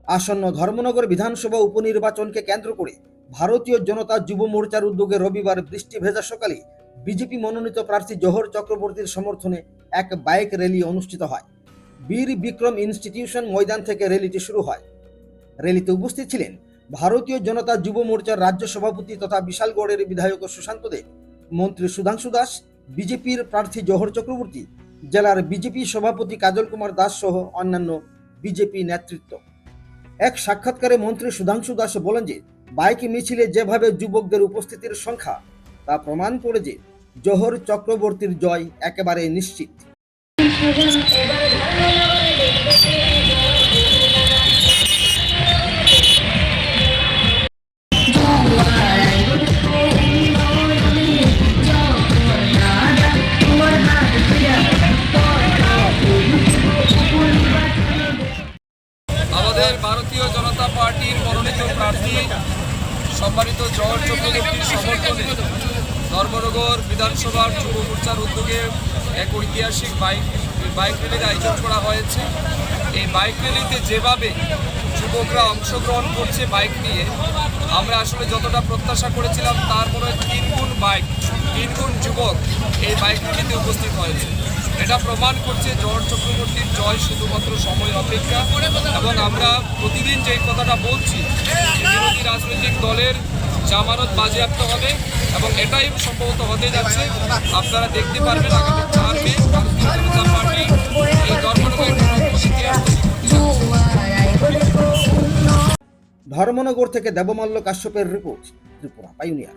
আসন্ন ধর্মনগর বিধানসভা উপনির্বাচনকে কেন্দ্র করে ভারতীয় জনতা যুব মোর্চার উদ্যোগে রবিবার বৃষ্টি ভেজা সকালে বিজেপি মনোনীত প্রার্থী জোহর চক্রবর্তীর সমর্থনে এক বাইক র্যালি অনুষ্ঠিত হয়। বীর বিক্রম ইনস্টিটিউশন ময়দান থেকে র্যালিটি শুরু হয়। র্যালিতে উপস্থিত ছিলেন ভারতীয় জনতা যুব মোর্চার রাজ্য সভাপতি তথা বিশালগড়ের বিধায়ক সুশান্ত দেব, মন্ত্রী সুধাংশু দাস, বিজেপির প্রার্থী জোহর চক্রবর্তী, জেলার বিজেপি সভাপতি কাজল কুমার দাস সহ অন্যান্য বিজেপি নেতৃত্ব। এক সাক্ষাৎকারে মন্ত্রী সুধাংশু দাস বলেন যে বাইক মিছিলে যেভাবে যুবকদের উপস্থিতির সংখ্যা তা প্রমাণ করে যে জোহর চক্রবর্তীর জয় একেবারে নিশ্চিত। আমাদের ভারতীয় জনতা পার্টির মনোনীত প্রার্থী সম্মানিত জোহর চক্রবর্তীর সমর্থনে ধর্মনগর বিধানসভার যুব মোর্চার উদ্যোগে এক ঐতিহাসিক বাইক র্যালির আয়োজন করা হয়েছে। এই বাইক র্যালিতে যেভাবে যুবকরা অংশগ্রহণ করছে বাইক নিয়ে, আমরা আসলে যতটা প্রত্যাশা করেছিলাম তার মনে 3 গুণ যুবক এই বাইক র্যালিতে উপস্থিত হয়েছে। এটা প্রমাণ করছে জোহর চক্রবর্তীর জয় শুধুমাত্র সময় অপেক্ষা। এবং আমরা প্রতিদিন যে কথাটা বলছি, বিরোধী রাজনৈতিক দলের জামানত বাজেয়াপ্ত হবে এবং এটাই সম্ভবত হতে যাচ্ছে। আপনারা দেখতে পারবেন আগামী 4 মে ভারতীয় জনতা পার্টি এই ধর্মনগর ধর্মনগর থেকে দেবমাল্য কাশ্যপের রিপোর্ট, ত্রিপুরা পাইওনিয়ার।